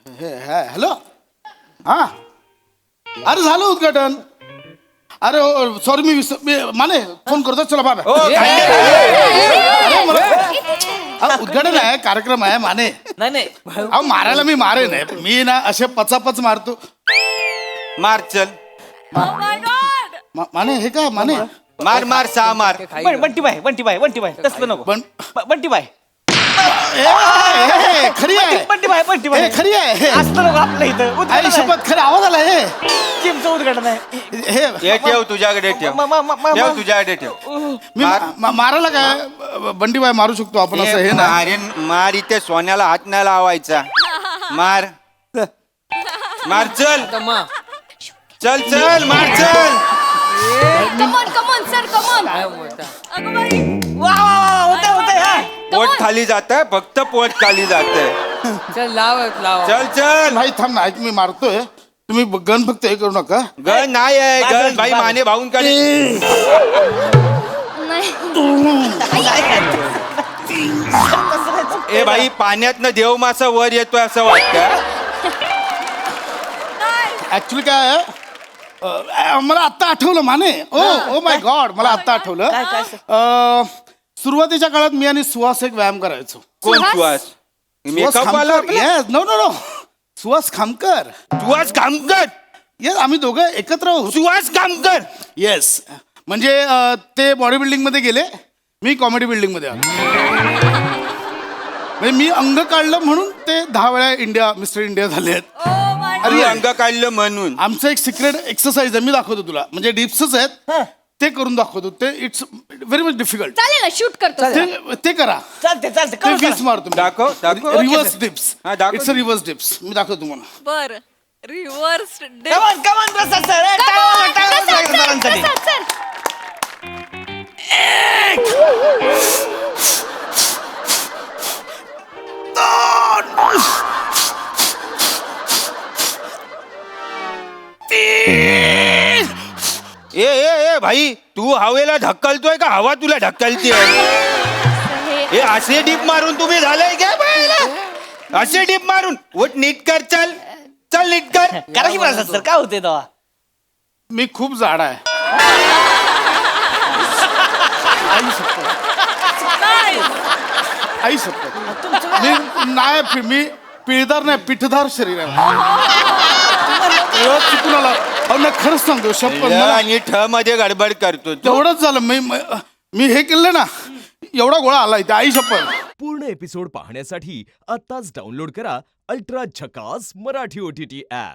Hello हा अरे झालं उद्घाटन. अरे सॉरी मी माने फोन करतो. चला बाबा. अरे मला उद्घाटन आहे, कार्यक्रम आहे माने. नाही अहो मारायला मी मारे नाही, मी ना असे पचापच मारतो. मार चल माने हे काय माने मार मार सहा मार. बंटी बाय तसलं नको. बंटी बाय खरी आहे. बंटी बाय खरी आहे. असलं नको आपल्या इथं. आई उद्घाटन शपथ खरं आवाज आला हे जिमचं उद्घाटन आहे. हे ठेव तुझ्याकडे ठेव तुझ्याकडे ठेव. मी मारायला काय बंडीबाई मारू शकतो आपण असं हे ना. अरे मार इथे सोन्याला हात नाही लावायचा. मार मार चल चल चल मार चल. Come on sir come on. अगं बाई वा होतंय हा. पोट खाली जात फक्त पोट खाली जात. चल लाव चल चल. नाही थांब ना, ऐक मी मारतोय. तुम्ही गण फक्त हे करू नका. गण नाही आहे गण भाई माने भाऊंकडे. ए भाई पाण्यातनं देव मासा वर येतोय असं वाटतं. ऍक्च्युली काय आहे, मला आत्ता आठवलं माने. ओ माय गॉड मला आत्ता आठवलं. सुरुवातीच्या काळात मी आणि सुहास एक व्यायाम करायचो. कोण सुहास? मेकअप वाला yes no no no Suhas Khamkar. Suhas Kamkar. Yes आम्ही दोघं एकत्र होतो. सुहास कामकर. येस म्हणजे ते बॉडी बिल्डिंग मध्ये गेले, मी कॉमेडी बिल्डिंग मध्ये आलो. म्हणजे मी अंग काढलं म्हणून ते 10 वेळा इंडिया मिस्टर इंडिया झाले आहेत. अरे अंग काढलं म्हणून. आमचं एक सिक्रेट एक्सरसाइज आहे, मी दाखवतो तुला. म्हणजे डिप्सच आहेत ते करून दाखवतो. ते इट्स व्हेरी मच डिफिकल्ट. चालेल ना शूट करतो. ते करा. चालते ते 20 मारतो. दाखव दाखव. Reverse dips. हा, दाखव. It's a reverse dips. मी दाखवतो तुम्हाला. बर रिव्हर्स कमॉन प्रसाद सर. ए ए ए भाई तू हवेला ढकलतोय का हवा तुला ढकलतीये? हे असे डीप मारून तुम्ही झालंय का बाईला? असे डीप मारून वट नीट कर. चल चल नीट कर. करा की प्रसाद सर. काय होते तेव्हा? मी खूप जाड आहे. आई शपथ मी नाही, मी पिळदार नाही पिठदार शरीर आहे. चुकून आला. खरंच सांगतो शपथ मला आणि ठ मध्ये गडबड करतो तू. तेवढंच झालं. मी हे केलं ना, एवढा गोळा आला इथे. आई शपथ. पूर्ण एपिसोड पाहण्यासाठी आताच डाउनलोड करा अल्ट्रा झकास मराठी OTT ऍप.